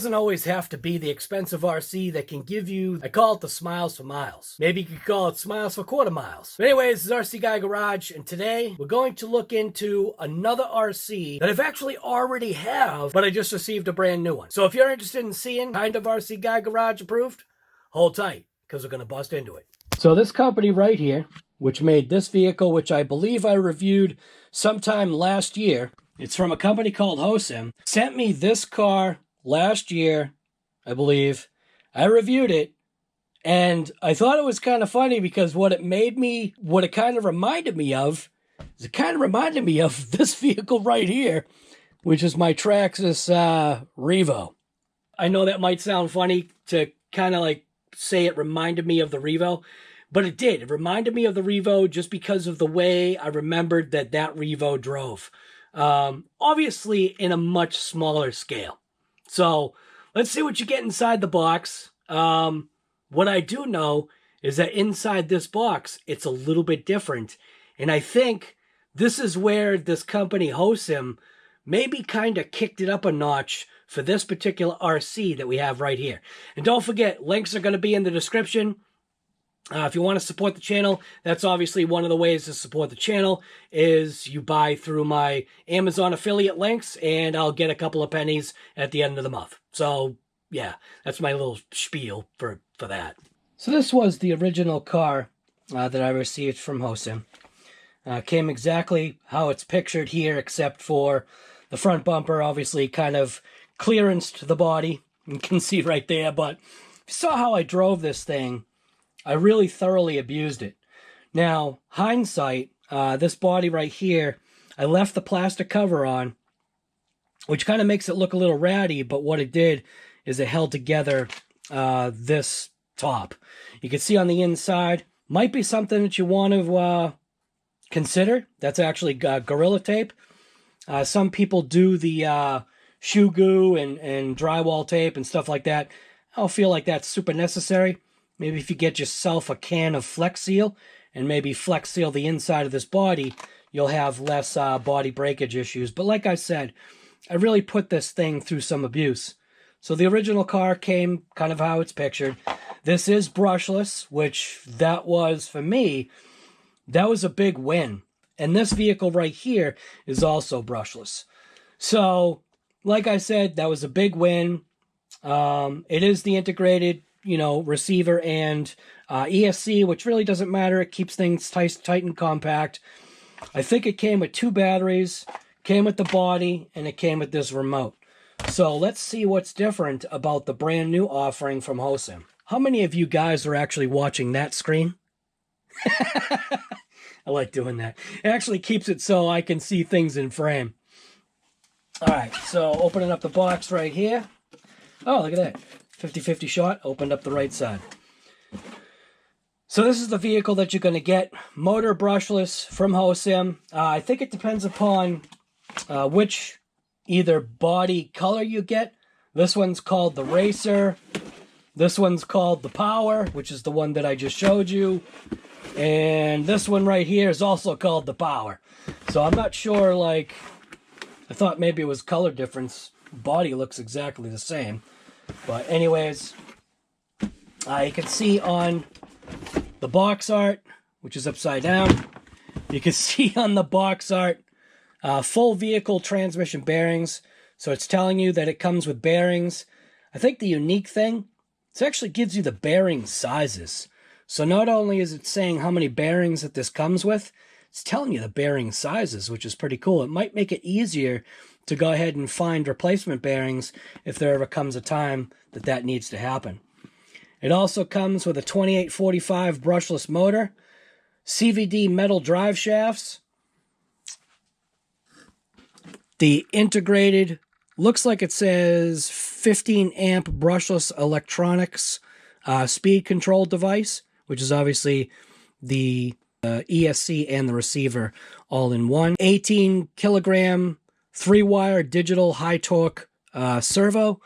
doesn't always have to be the expensive RC that can give you, I call it the smiles for miles. Maybe you could call it smiles for quarter miles. But anyways, this is RC Guy Garage, and today we're going to look into another RC that I've actually already have, but I just received a brand new one. So if you're interested in seeing kind of RC Guy Garage approved, hold tight, because we're going to bust into it. So this company right here, which made this vehicle, which I believe I reviewed sometime last year, it's from a company called HOSIM, sent me this car last year, I believe. I reviewed it, and I thought it was kind of funny because what it kind of reminded me of is it kind of reminded me of this vehicle right here, which is my Traxxas Revo. I know that might sound funny to kind of like say it reminded me of the Revo, but it did. It reminded me of the Revo just because of the way I remembered that Revo drove. Obviously in a much smaller scale. So let's see what you get inside the box. What I do know is that inside this box, it's a little bit different. And I think this is where this company HOSIM maybe kind of kicked it up a notch for this particular RC that we have right here. And don't forget, links are going to be in the description. If you want to support the channel, that's obviously one of the ways to support the channel is you buy through my Amazon affiliate links, and I'll get a couple of pennies at the end of the month. So, yeah, that's my little spiel for that. So this was the original car that I received from HOSIM. Came exactly how it's pictured here, except for the front bumper, obviously kind of clearanced the body. You can see right there, but if you saw how I drove this thing, I really thoroughly abused it. Now, hindsight, this body right here, I left the plastic cover on, which kind of makes it look a little ratty, but what it did is it held together this top. You can see on the inside, might be something that you want to consider. That's actually Gorilla Tape. Some people do the shoe goo and drywall tape and stuff like that. I don't feel like that's super necessary. Maybe if you get yourself a can of Flex Seal and maybe Flex Seal the inside of this body, you'll have less body breakage issues. But like I said, I really put this thing through some abuse. So the original car came kind of how it's pictured. This is brushless, which that was, for me, that was a big win. And this vehicle right here is also brushless. So, like I said, that was a big win. It is the integrated, receiver and ESC, which really doesn't matter. It keeps things tight and compact. I think it came with 2 batteries, came with the body, and it came with this remote. So let's see what's different about the brand new offering from HOSIM. How many of you guys are actually watching that screen? I like doing that. It actually keeps it so I can see things in frame. All right, so opening up the box right here. Oh, look at that. 50-50 shot, opened up the right side. So this is the vehicle that you're going to get. Motor brushless from HOSIM. I think it depends upon which either body color you get. This one's called the Racer. This one's called the Power, which is the one that I just showed you. And this one right here is also called the Power. So I'm not sure, I thought maybe it was color difference. Body looks exactly the same. But anyways, you can see on the box art, which is upside down, you can see on the box art, full vehicle transmission bearings. So it's telling you that it comes with bearings. I think the unique thing, it actually gives you the bearing sizes. So not only is it saying how many bearings that this comes with, it's telling you the bearing sizes, which is pretty cool. It might make it easier to go ahead and find replacement bearings if there ever comes a time that needs to happen. It also comes with a 2845 brushless motor, CVD metal drive shafts, the integrated, looks like it says 15 amp brushless electronics speed control device, which is obviously the ESC and the receiver all in one. 18 kilogram 3-wire digital high torque servo,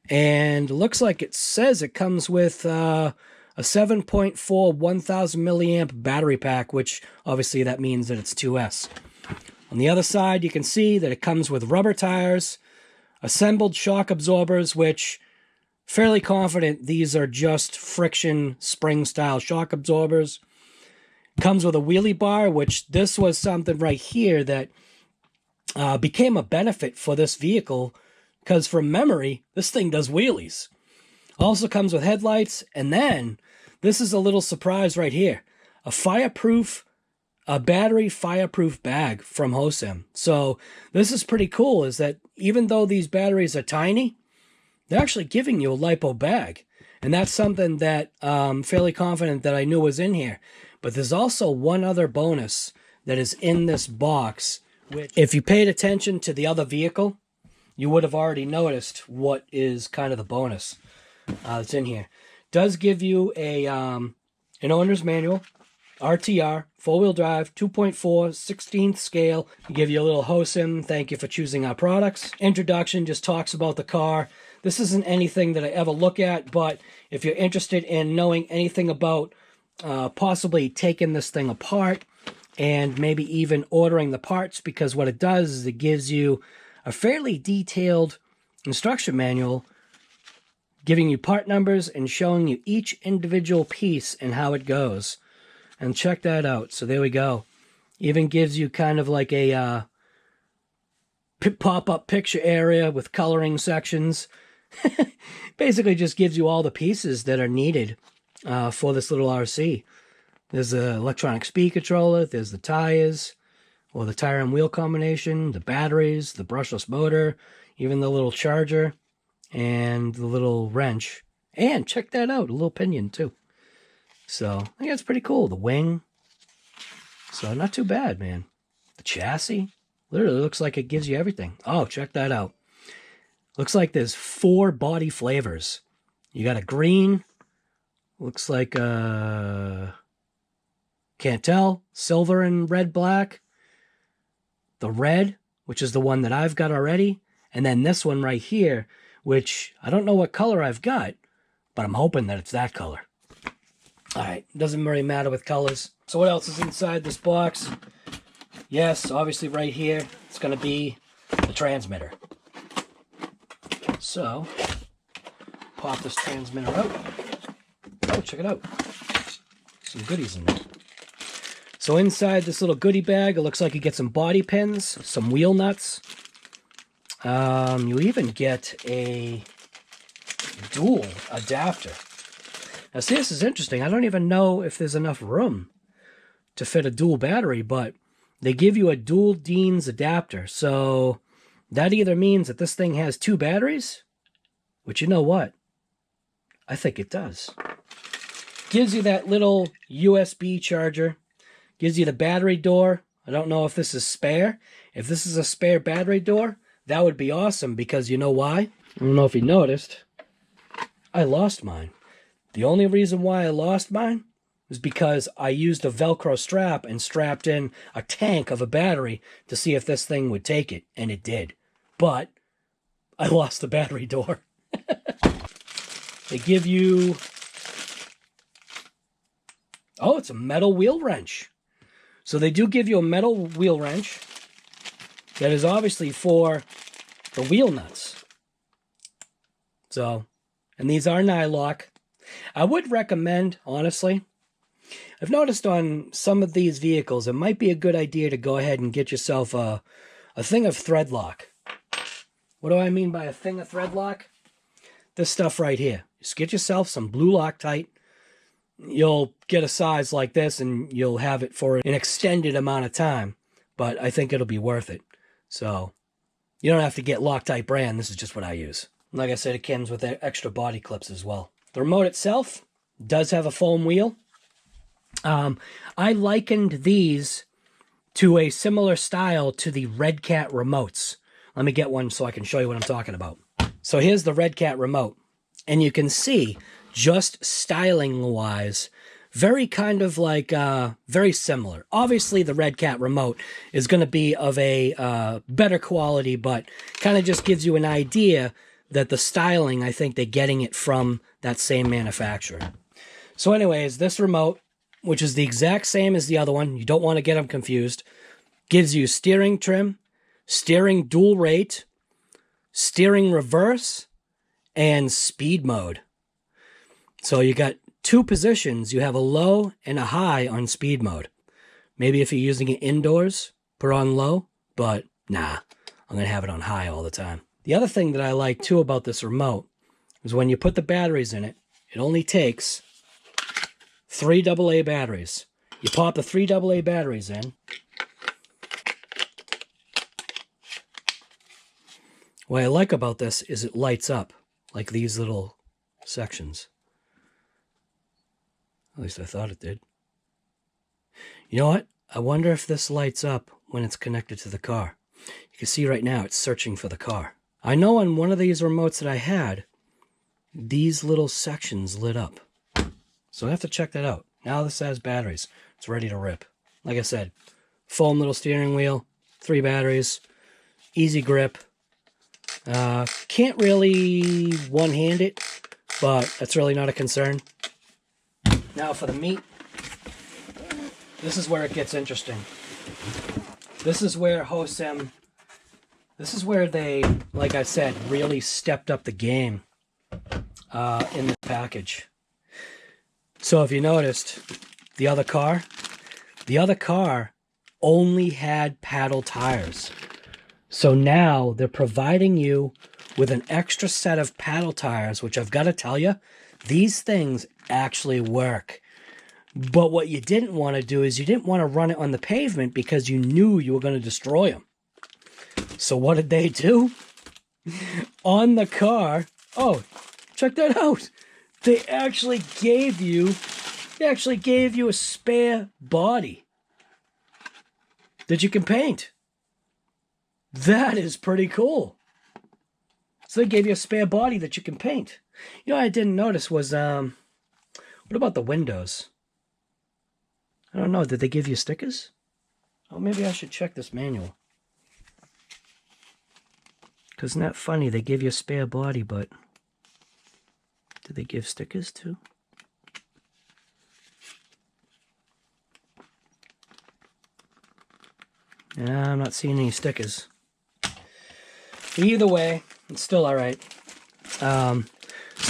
and looks like it says it comes with a 7.4 1000 milliamp battery pack, which obviously that means that it's 2S. On the other side, you can see that it comes with rubber tires, assembled shock absorbers, which fairly confident these are just friction spring style shock absorbers. Comes with a wheelie bar, which this was something right here that became a benefit for this vehicle, because from memory, this thing does wheelies. Also comes with headlights, and then this is a little surprise right here. A battery fireproof bag from HOSIM. So this is pretty cool, is that even though these batteries are tiny, they're actually giving you a LiPo bag. And that's something that I'm fairly confident that I knew was in here. But there's also one other bonus that is in this box, which if you paid attention to the other vehicle, you would have already noticed what is kind of the bonus that's in here. Does give you an owner's manual, RTR, four-wheel drive, 2.4, 16th scale. Give you a little HOSIM, thank you for choosing our products. Introduction just talks about the car. This isn't anything that I ever look at, but if you're interested in knowing anything about possibly taking this thing apart and maybe even ordering the parts, because what it does is it gives you a fairly detailed instruction manual giving you part numbers and showing you each individual piece and how it goes. And check that out. So there we go. Even gives you kind of like a pop-up picture area with coloring sections. Basically just gives you all the pieces that are needed for this little RC. There's an electronic speed controller, there's the tires, or the tire and wheel combination, the batteries, the brushless motor, even the little charger, and the little wrench. And check that out, a little pinion too. So, I think that's pretty cool. The wing. So, not too bad, man. The chassis. Literally looks like it gives you everything. Oh, check that out. Looks like there's 4 body flavors. You got a green. Looks like, can't tell. Silver and red, black. The red, which is the one that I've got already. And then this one right here, which I don't know what color I've got, but I'm hoping that it's that color. Alright, doesn't really matter with colors. So what else is inside this box? Yes, obviously right here, it's going to be the transmitter. So, pop this transmitter out. Oh, check it out. Some goodies in there. So inside this little goodie bag, it looks like you get some body pins, some wheel nuts. You even get a dual adapter. Now, see, this is interesting. I don't even know if there's enough room to fit a dual battery, but they give you a dual Dean's adapter. So that either means that this thing has 2 batteries, which you know what? I think it does. Gives you that little USB charger. Gives you the battery door. I don't know if this is spare. If this is a spare battery door, that would be awesome, because you know why? I don't know if you noticed. I lost mine. The only reason why I lost mine was because I used a Velcro strap and strapped in a tank of a battery to see if this thing would take it, and it did. But I lost the battery door. They give you... Oh, it's a metal wheel wrench. So they do give you a metal wheel wrench that is obviously for the wheel nuts. So, and these are nylock. I would recommend, honestly, I've noticed on some of these vehicles, it might be a good idea to go ahead and get yourself a thing of thread lock. What do I mean by a thing of thread lock? This stuff right here. Just get yourself some blue Loctite. You'll get a size like this and you'll have it for an extended amount of time. But I think it'll be worth it. So, you don't have to get Loctite brand. This is just what I use. Like I said, it comes with extra body clips as well. The remote itself does have a foam wheel. I likened these to a similar style to the Red Cat remotes. Let me get one so I can show you what I'm talking about. So here's the Red Cat remote. And you can see, just styling-wise, very kind of like, very similar. Obviously, the Red Cat remote is going to be of a better quality, but kind of just gives you an idea that the styling, I think they're getting it from that same manufacturer. So anyways, this remote, which is the exact same as the other one, you don't want to get them confused, gives you steering trim, steering dual rate, steering reverse, and speed mode. So you got two positions. You have a low and a high on speed mode. Maybe if you're using it indoors, put on low, but nah, I'm going to have it on high all the time. The other thing that I like too about this remote is when you put the batteries in it, it only takes 3 AA batteries. You pop the 3 AA batteries in. What I like about this is it lights up like these little sections. At least I thought it did. You know what? I wonder if this lights up when it's connected to the car. You can see right now it's searching for the car. I know on one of these remotes that I had, these little sections lit up. So I have to check that out. Now this has batteries. It's ready to rip. Like I said, foam little steering wheel, 3 batteries, easy grip. Can't really one-hand it, but that's really not a concern. Now for the meat, this is where it gets interesting. This is where HOSIM, this is where they, like I said, really stepped up the game in the package. So if you noticed, the other car only had paddle tires. So now they're providing you with an extra set of paddle tires, which I've got to tell you, these things actually work. But what you didn't want to do is you didn't want to run it on the pavement because you knew you were going to destroy them. So what did they do? On the car, oh, check that out. They actually gave you a spare body that you can paint. That is pretty cool. So they gave you a spare body that you can paint. You know what I didn't notice was, what about the windows? I don't know, did they give you stickers? Oh, maybe I should check this manual. Because isn't that funny? They give you a spare body, but did they give stickers too? Yeah, I'm not seeing any stickers. Either way, it's still all right. So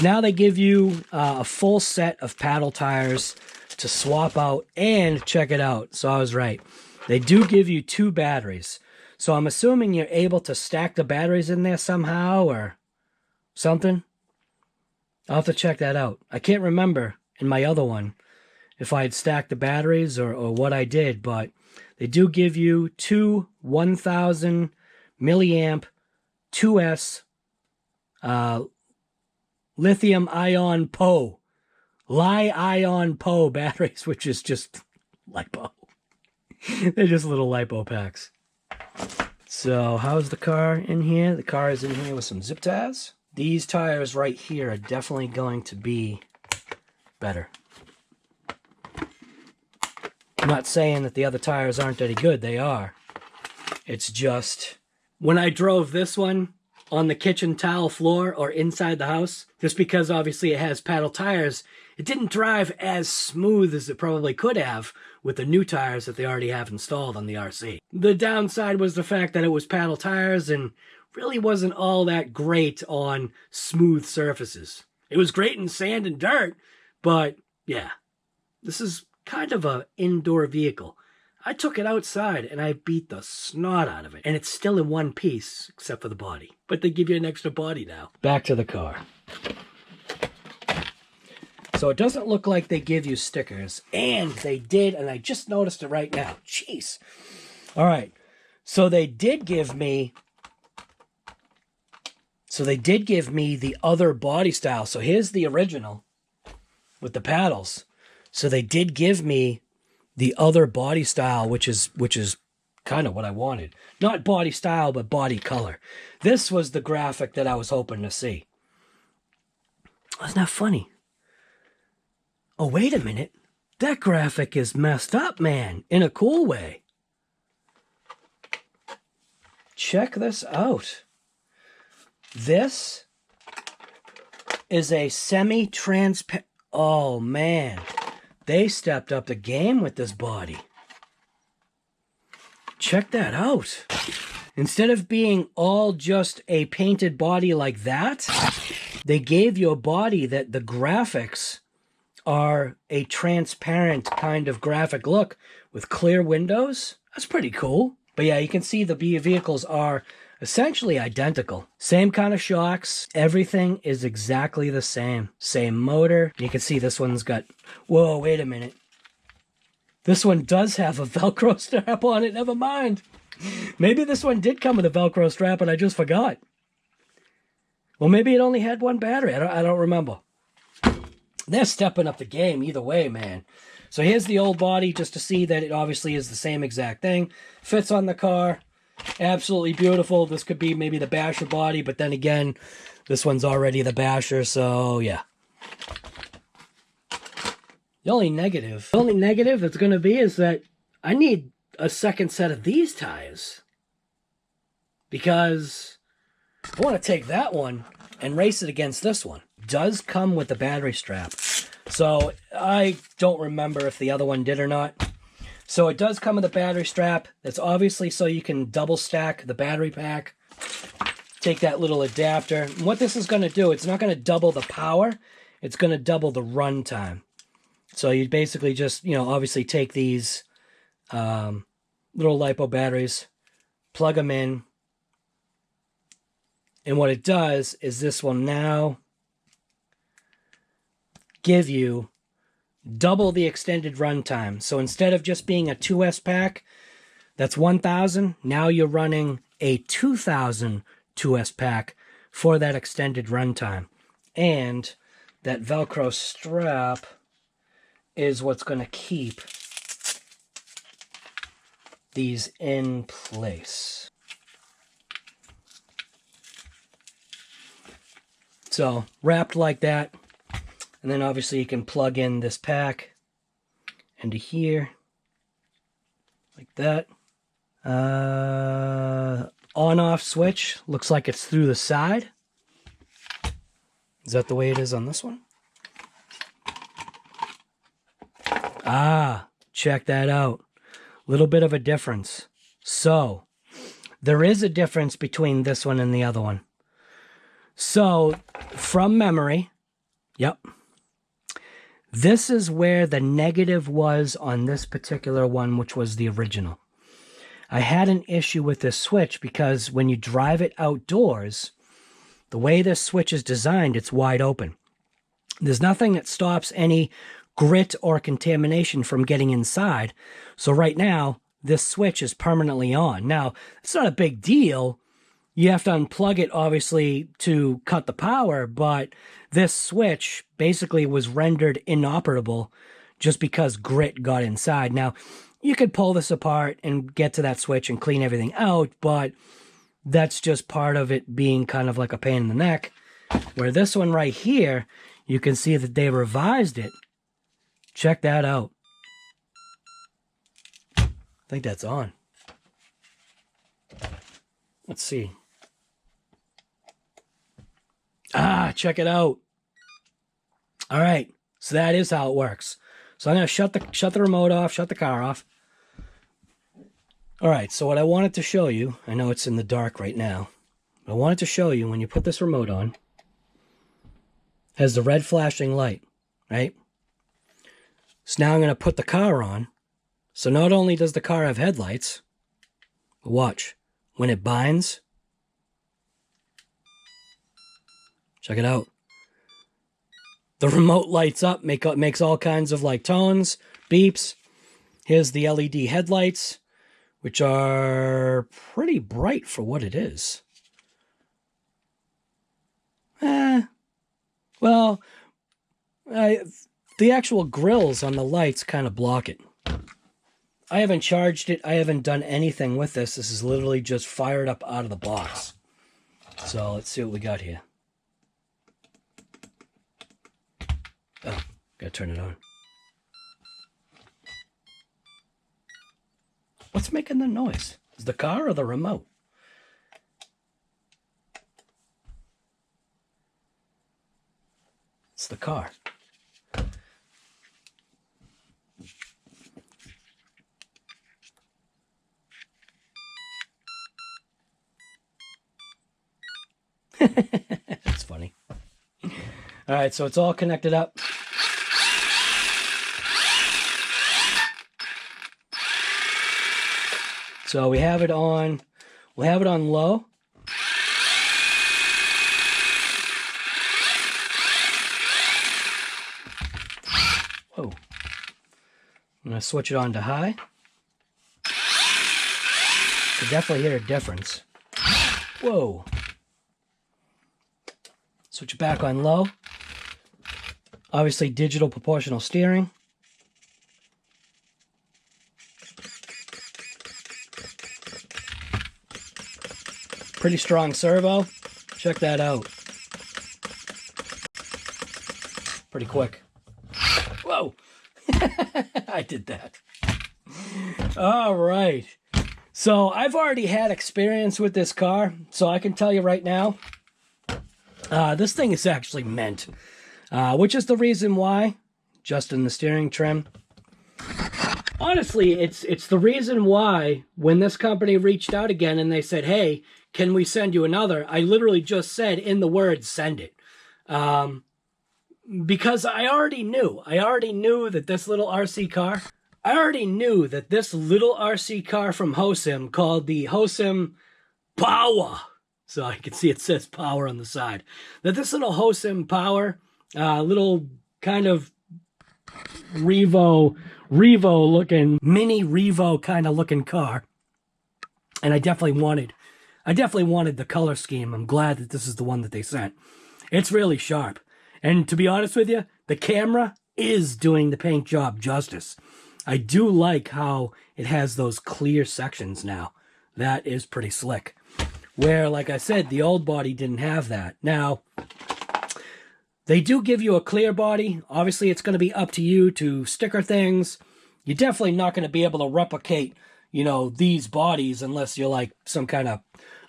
now they give you a full set of paddle tires to swap out, and check it out. So I was right. They do give you 2 batteries. So I'm assuming you're able to stack the batteries in there somehow or something. I'll have to check that out. I can't remember in my other one if I had stacked the batteries or what I did, but they do give you 2 1000 milliamp 2S lithium ion Li-ion PO batteries, which is just lipo. They're just little lipo packs. So how's the car in here? The car is in here with some zip ties. These tires right here are definitely going to be better. I'm not saying that the other tires aren't any good. They are. It's just, when I drove this one on the kitchen tile floor or inside the house, just because obviously it has paddle tires, it didn't drive as smooth as it probably could have with the new tires that they already have installed on the RC. The downside was the fact that it was paddle tires and really wasn't all that great on smooth surfaces. It was great in sand and dirt, but yeah, this is kind of an indoor vehicle. I took it outside and I beat the snot out of it. And it's still in one piece, except for the body. But they give you an extra body now. Back to the car. So it doesn't look like they give you stickers. And they did, and I just noticed it right now. Jeez. All right. So they did give me the other body style. So here's the original with the paddles. So they did give me the other body style, which is kind of what I wanted. Not body style, but body color. This was the graphic that I was hoping to see. Isn't that funny? Oh, wait a minute. That graphic is messed up, man, in a cool way. Check this out. This is a semi-transparent... Oh, man. They stepped up the game with this body. Check that out. Instead of being all just a painted body like that, they gave you a body that the graphics are a transparent kind of graphic look with clear windows. That's pretty cool. But yeah, you can see the vehicles are essentially identical. Same kind of shocks. Everything is exactly the same. Same motor. You can see this one's got... Whoa, wait a minute. This one does have a Velcro strap on it. Never mind. Maybe this one did come with a Velcro strap and I just forgot. Well, maybe it only had one battery. I don't remember. They're stepping up the game either way, man. So here's the old body just to see that it obviously is the same exact thing. Fits on the car. Absolutely beautiful. This could be maybe the Basher body, but then again, this one's already the Basher, so yeah. The only negative that's going to be is that I need a second set of these tires. Because I want to take that one and race it against this one. Does come with the battery strap. So I don't remember if the other one did or not. So it does come with a battery strap. That's obviously so you can double stack the battery pack. Take that little adapter. And what this is going to do, it's not going to double the power. It's going to double the run time. So you basically just, you know, obviously take these little LiPo batteries, plug them in. And what it does is this will now give you double the extended run time. So instead of just being a 2S pack, that's 1,000. Now you're running a 2,000 2S pack for that extended run time. And that Velcro strap is what's going to keep these in place. So wrapped like that. And then obviously you can plug in this pack into here, like that. On-off switch, looks like it's through the side. Is that the way it is on this one? Ah, check that out. Little bit of a difference. So, there is a difference between this one and the other one. So, from memory, yep. This is where the negative was on this particular one, which was the original. I had an issue with this switch because when you drive it outdoors, the way this switch is designed, it's wide open. There's nothing that stops any grit or contamination from getting inside. So right now, this switch is permanently on. Now, it's not a big deal. You have to unplug it, obviously, to cut the power, but this switch basically was rendered inoperable just because grit got inside. Now, you could pull this apart and get to that switch and clean everything out, but that's just part of it being kind of like a pain in the neck. Where this one right here, you can see that they revised it. Check that out. I think that's on. Let's see. Ah, check it out. All right, so that is how it works. So I'm going to shut the remote off, shut the car off. All right, so what I wanted to show you, I know it's in the dark right now, but I wanted to show you when you put this remote on, has the red flashing light, right? So now I'm going to put the car on. So not only does the car have headlights, but watch, when it binds, check it out. The remote lights up, makes all kinds of like tones, beeps. Here's the LED headlights, which are pretty bright for what it is. Well, the actual grills on the lights kind of block it. I haven't charged it. I haven't done anything with this. This is literally just fired up out of the box. So let's see what we got here. Oh, gotta turn it on. What's making the noise? Is the car or the remote? It's the car. That's funny. All right, so it's all connected up. So we have it on, low. Whoa. I'm gonna switch it on to high. You definitely hear a difference. Whoa. Switch it back on low. Obviously digital proportional steering. Pretty strong servo. Check that out. Pretty quick. Whoa. I did that. All right. So I've already had experience with this car, so I can tell you right now, this thing is actually mint, which is the reason why, just in the steering trim. Honestly, it's the reason why when this company reached out again and they said, hey, can we send you another? I literally just said in the words, send it. Because I already knew that this little RC car, from HOSIM called the HOSIM Power. So I can see it says power on the side. That this little HOSIM Power, little kind of Revo looking, mini Revo kind of looking car. And I definitely wanted the color scheme. I'm glad that this is the one that they sent. It's really sharp. And to be honest with you, the camera is doing the paint job justice. I do like how it has those clear sections now. That is pretty slick. Where, like I said, the old body didn't have that. Now, they do give you a clear body. Obviously, it's going to be up to you to sticker things. You're definitely not going to be able to replicate, you know, these bodies unless you're like some kind of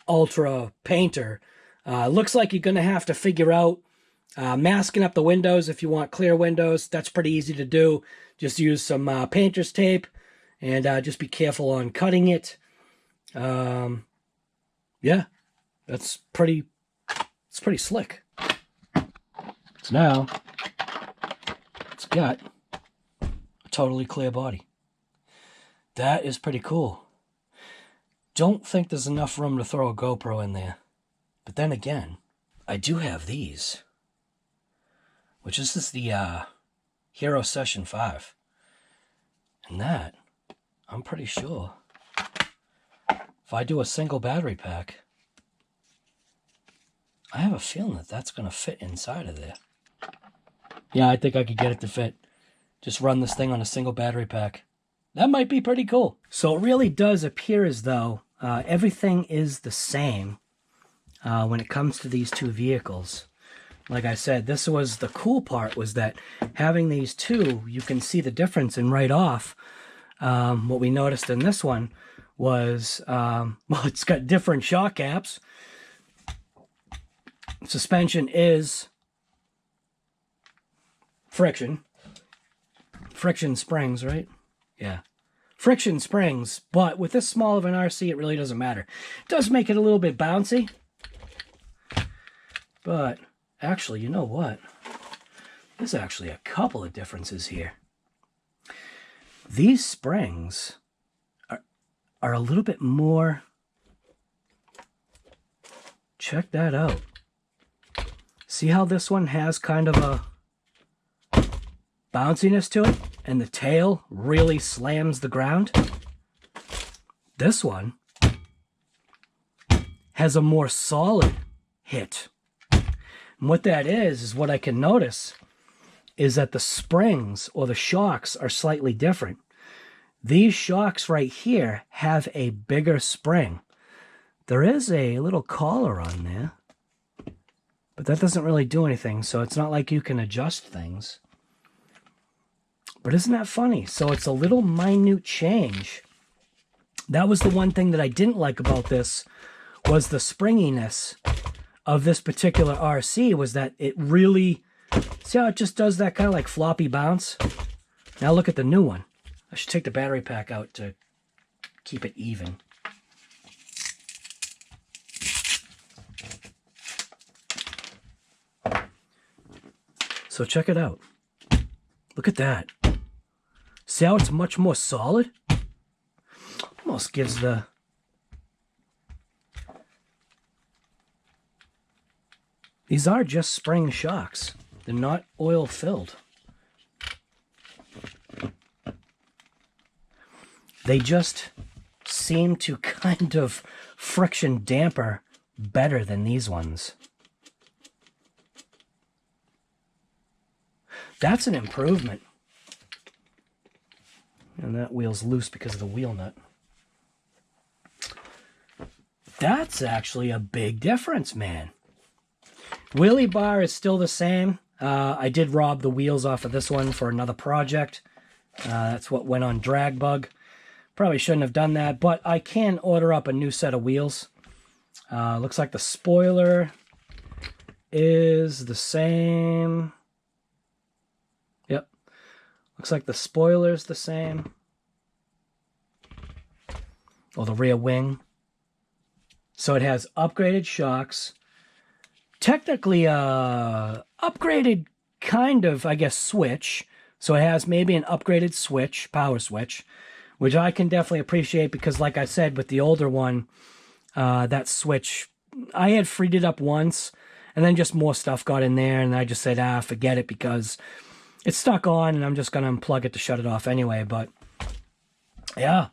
ultra painter. Looks like you're going to have to figure out masking up the windows if you want clear windows. That's pretty easy to do. Just use some painter's tape and just be careful on cutting it. Yeah, it's pretty slick. So now it's got a totally clear body. That is pretty cool. Don't think there's enough room to throw a GoPro in there. But then again, I do have these. Which is the Hero Session 5. And that, I'm pretty sure, if I do a single battery pack, I have a feeling that that's going to fit inside of there. Yeah, I think I could get it to fit. Just run this thing on a single battery pack. That might be pretty cool. So it really does appear as though everything is the same when it comes to these two vehicles. Like I said, this was the cool part, was that having these two, you can see the difference. And right off, what we noticed in this one was, well, it's got different shock caps. Suspension is friction springs, right? Yeah. Friction springs, but with this small of an RC, it really doesn't matter. It does make it a little bit bouncy, but actually, you know what? There's actually a couple of differences here. These springs are a little bit more... Check that out. See how this one has kind of a bounciness to it? And the tail really slams the ground? This one has a more solid hit. And what that is what I can notice is that the springs or the shocks are slightly different. These shocks right here have a bigger spring. There is a little collar on there, but that doesn't really do anything, so it's not like you can adjust things. But isn't that funny? So it's a little minute change. That was the one thing that I didn't like about this, was the springiness of this particular RC, was that it really, see how it just does that kind of like floppy bounce? Now look at the new one. I should take the battery pack out to keep it even. So check it out. Look at that. See how it's much more solid? Almost gives the... These are just spring shocks. They're not oil filled. They just seem to kind of friction damper better than these ones. That's an improvement. And that wheel's loose because of the wheel nut. That's actually a big difference, man. Wheelie bar is still the same. I did rob the wheels off of this one for another project. That's what went on Drag Bug. Probably shouldn't have done that, but I can order up a new set of wheels. Looks like the spoiler is the same. Yep. Looks like the spoiler is the same. Or the rear wing. So it has upgraded shocks. Technically, upgraded kind of, I guess, switch. So it has maybe an upgraded switch, power switch, which I can definitely appreciate because, like I said, with the older one, that switch, I had freed it up once, and then just more stuff got in there, and I just said, forget it, because it's stuck on, and I'm just going to unplug it to shut it off anyway. But, yeah,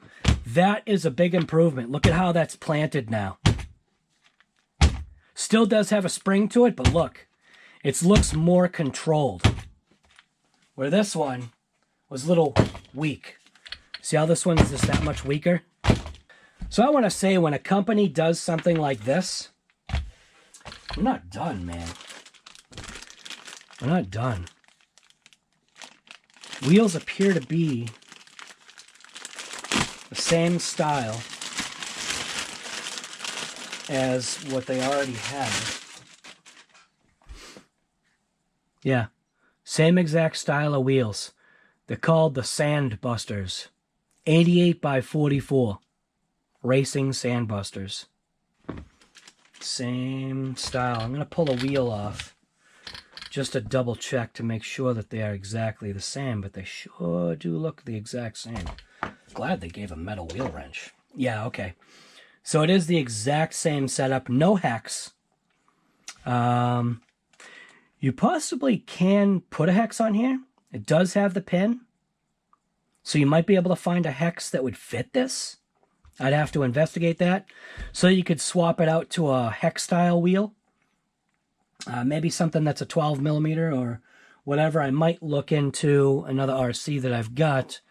that is a big improvement. Look at how that's planted now. Still does have a spring to it, but look, it looks more controlled. Where this one was a little weak. See how this one is just that much weaker? So I want to say, when a company does something like this, we're not done, man. We're not done. Wheels appear to be the same style as what they already have. Yeah, same exact style of wheels. They're called the Sandbusters. 88 by 44. Racing Sandbusters. Same style. I'm going to pull a wheel off just to double check to make sure that they are exactly the same, but they sure do look the exact same. Glad they gave a metal wheel wrench. Yeah, okay. So it is the exact same setup, no hex. You possibly can put a hex on here. It does have the pin. So you might be able to find a hex that would fit this. I'd have to investigate that. So you could swap it out to a hex style wheel. Maybe something that's a 12 millimeter or whatever. I might look into another RC that I've got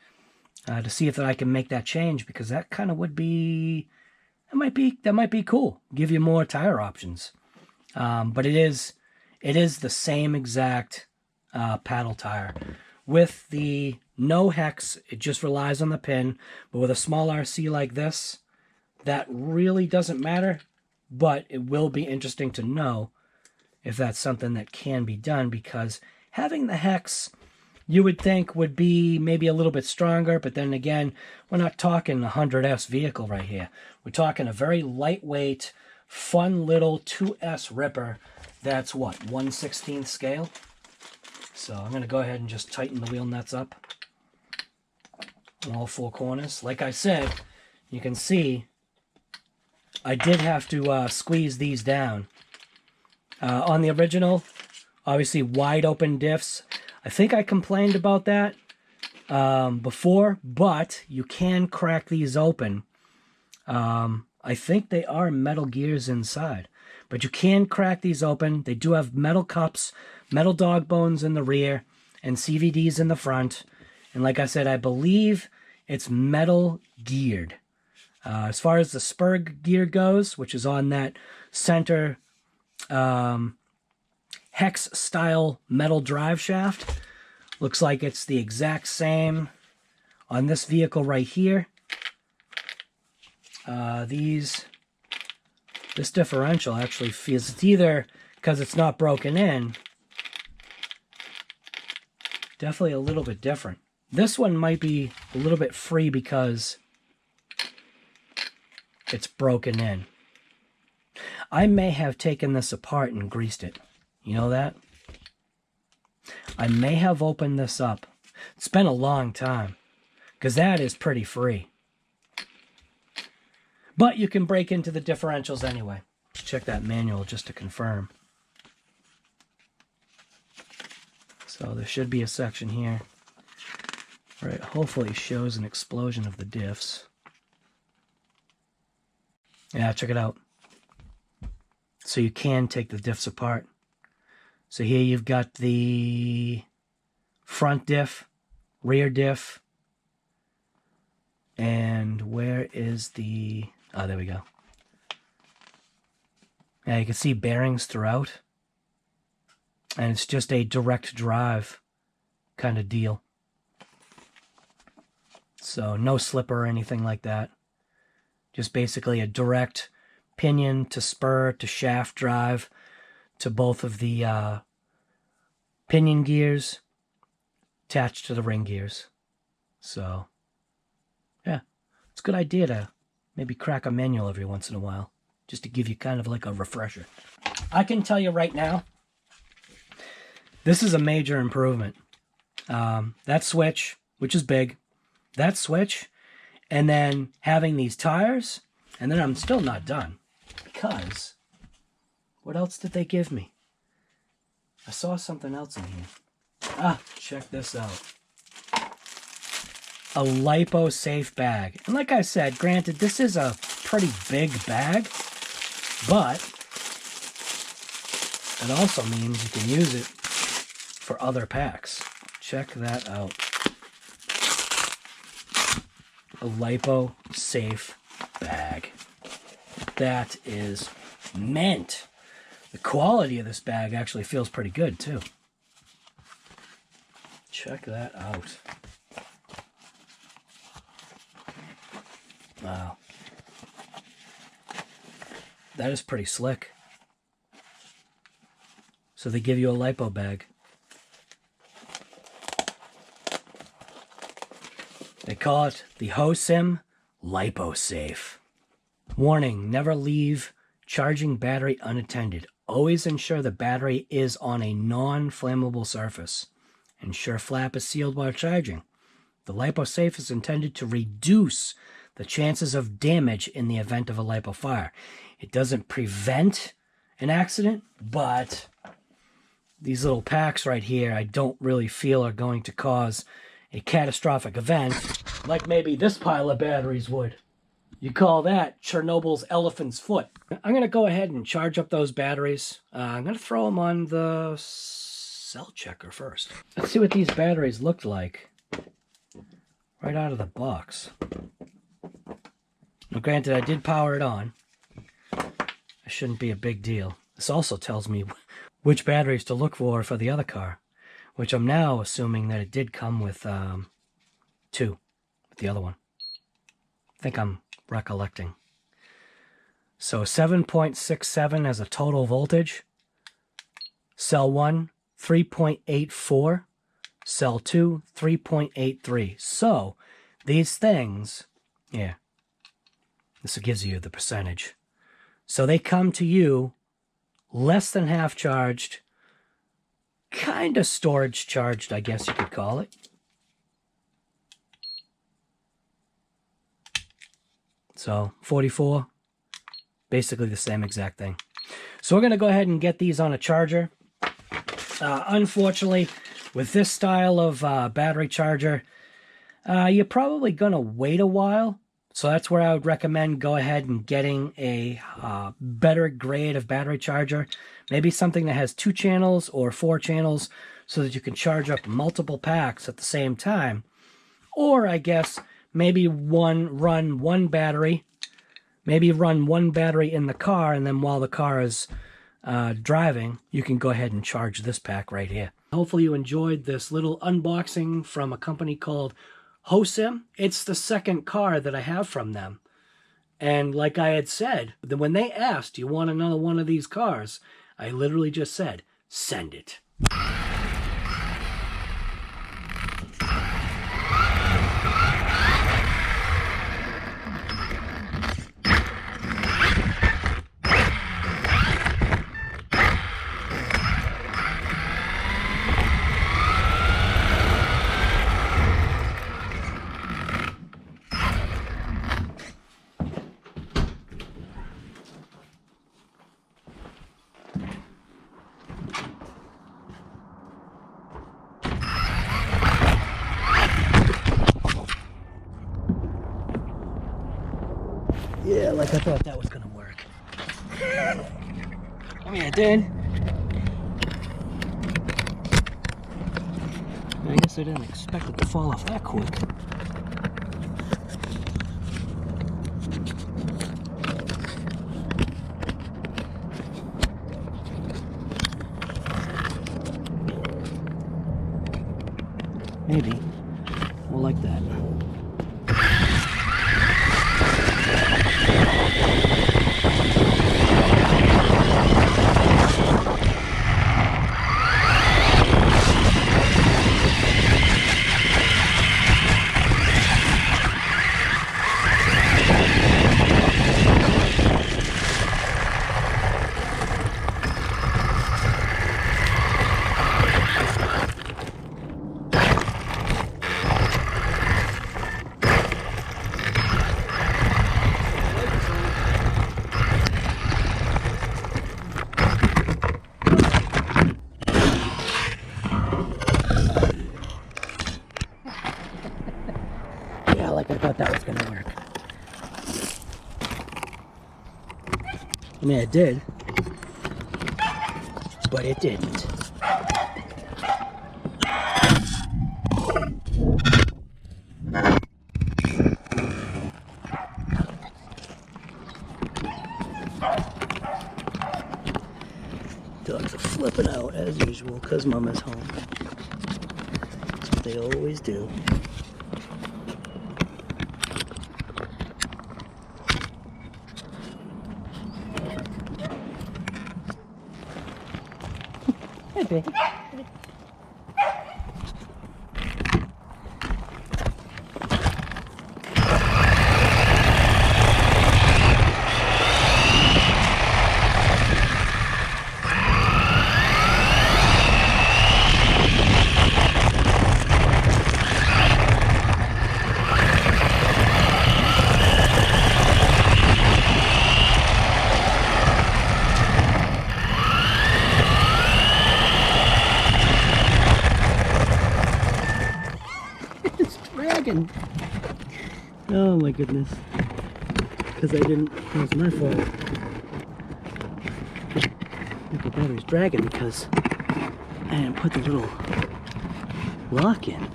to see if I can make that change, because that kind of would be... That might be cool. Give you more tire options. But it is the same exact paddle tire. With the no hex, it just relies on the pin. But with a small RC like this, that really doesn't matter. But it will be interesting to know if that's something that can be done, because having the hex, you would think, would be maybe a little bit stronger, but then again, we're not talking a 100S vehicle right here. We're talking a very lightweight, fun little 2S ripper that's, what, 1/16 scale? So I'm going to go ahead and just tighten the wheel nuts up on all four corners. Like I said, you can see I did have to squeeze these down. On the original, obviously wide open diffs. I think I complained about that before, but you can crack these open. I think they are metal gears inside, but you can crack these open. They do have metal cups, metal dog bones in the rear, and CVDs in the front. And like I said, I believe it's metal geared. As far as the spur gear goes, which is on that center hex style metal drive shaft, looks like it's the exact same on this vehicle right here. This differential actually feels, it's either because it's not broken in, definitely a little bit different. This one might be a little bit free because it's broken in. I may have taken this apart and greased it. You know that? I may have opened this up. It's been a long time, because that is pretty free. But you can break into the differentials anyway. Check that manual just to confirm. So there should be a section here where it hopefully shows an explosion of the diffs. Yeah, check it out. So you can take the diffs apart. So here you've got the front diff, rear diff, and where is the... Oh, there we go. Yeah, you can see bearings throughout. And it's just a direct drive kind of deal. So no slipper or anything like that. Just basically a direct pinion to spur to shaft drive to both of the pinion gears attached to the ring gears. So, yeah, it's a good idea to maybe crack a manual every once in a while, just to give you kind of like a refresher. I can tell you right now, this is a major improvement. That switch, which is big, that switch, and then having these tires, and then I'm still not done. Because, what else did they give me? I saw something else in here. Ah, check this out. A lipo safe bag. And like I said, granted, this is a pretty big bag, but it also means you can use it for other packs. Check that out. A lipo safe bag. That is mint. The quality of this bag actually feels pretty good too. Check that out. Wow. That is pretty slick. So they give you a lipo bag. They call it the HOSIM Lipo Safe. Warning, never leave charging battery unattended. Always ensure the battery is on a non-flammable surface. Ensure flap is sealed while charging. The Lipo Safe is intended to reduce the chances of damage in the event of a lipo fire. It doesn't prevent an accident, but these little packs right here I don't really feel are going to cause a catastrophic event like maybe this pile of batteries would. You call that Chernobyl's elephant's foot. I'm going to go ahead and charge up those batteries. I'm going to throw them on the cell checker first. Let's see what these batteries looked like right out of the box. Now, granted, I did power it on. It shouldn't be a big deal. This also tells me which batteries to look for the other car, which I'm now assuming that it did come with two, with the other one. I think I'm recollecting. So 7.67 as a total voltage. Cell 1, 3.84. Cell 2, 3.83. So these things, yeah, this gives you the percentage. So they come to you less than half charged, kind of storage charged, I guess you could call it. So 44, basically the same exact thing. So we're going to go ahead and get these on a charger. Unfortunately, with this style of battery charger, you're probably going to wait a while. So that's where I would recommend go ahead and getting a better grade of battery charger. Maybe something that has 2 channels or 4 channels so that you can charge up multiple packs at the same time. Or I guess maybe run one battery. Maybe run one battery in the car, and then while the car is driving, you can go ahead and charge this pack right here. Hopefully you enjoyed this little unboxing from a company called HOSIM. It's the second car that I have from them. And like I had said, when they asked, you want another one of these cars? I literally just said, send it. Yeah, like I thought that was gonna work. I mean, it did. I guess I didn't expect it to fall off that quick. Maybe. More like that. Like I thought that was gonna work. I mean, it did, but it didn't. Dogs are flipping out as usual because Mama's home. That's what they always do. Hey, baby. Oh my goodness. Because I didn't, it was my fault. Look at that, it was dragging because I didn't put the little lock in.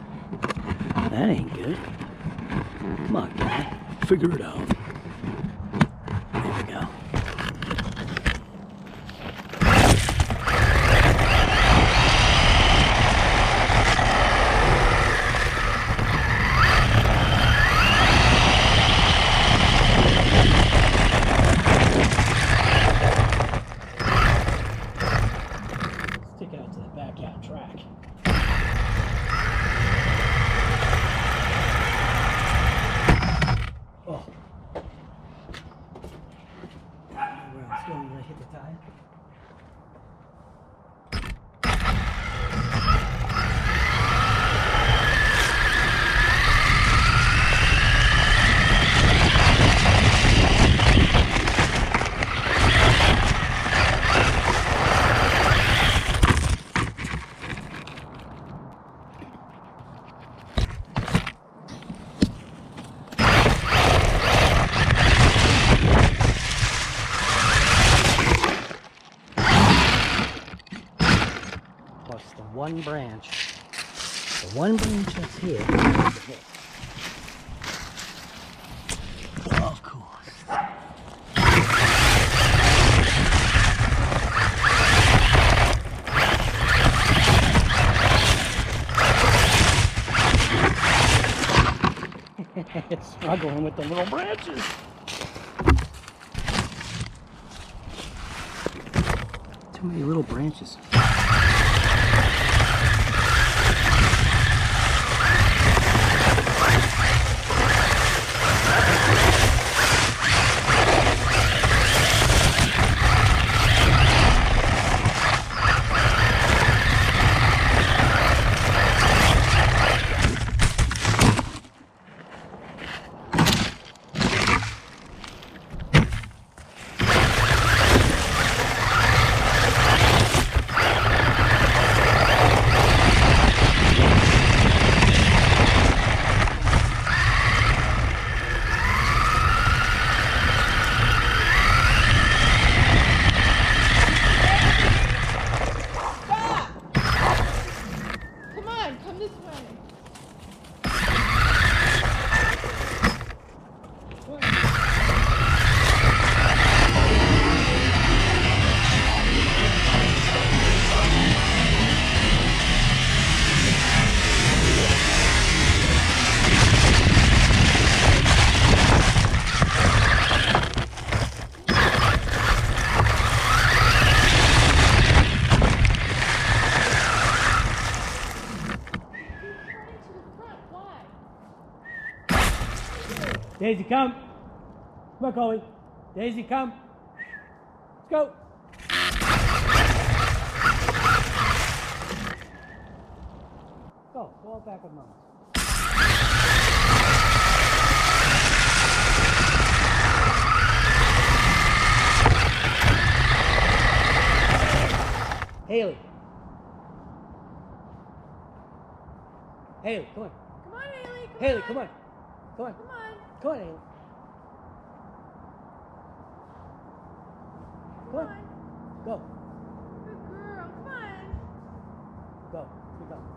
That ain't good. Come on, guy. Figure it out. There we go. One branch. The one branch that's here. Of course. It's struggling with the little branches. Too many little branches. on, come this way. Daisy, come. Come on, Chloe. Daisy, come. Let's go. Go. Fall back with Mama. Haley. Haley, come on. Come on, Haley. Come Haley, on. come on. Come on. Come on. Come on, Haley. Come Come on. on. Go. Good girl. Come on. Go. Keep going.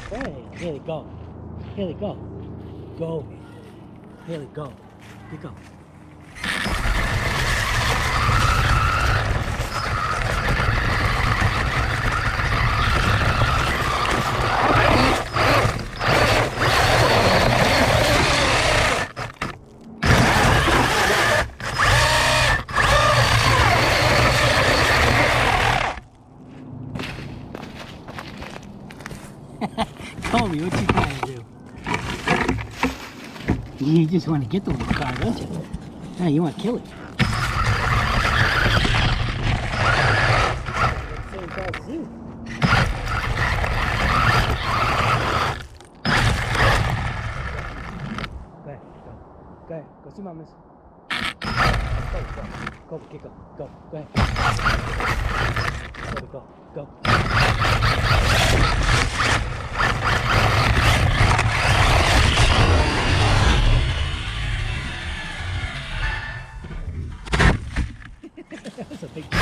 Hey, Haley, go. Haley, go. Go. Haley, go. Keep going. Tell me what you trying to do. You just want to get the little car, don't you? No, you want to kill it. Same fast as you. Go ahead, go. Go ahead, go see Mama's. Go, get go, go ahead. Go. That's a big deal.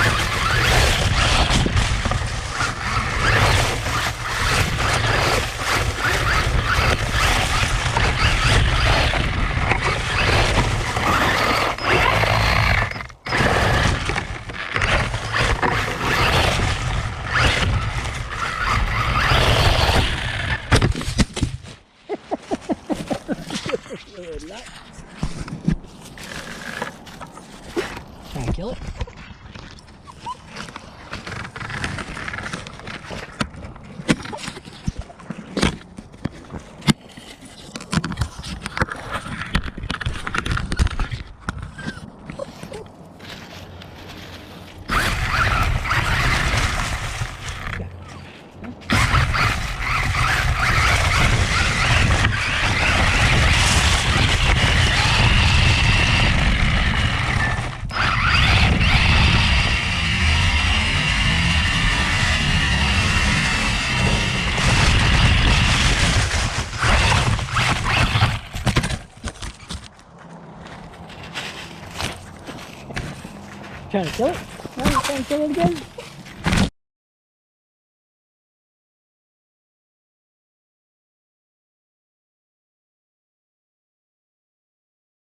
Trying to kill it? Trying to kill it? Trying to kill it again?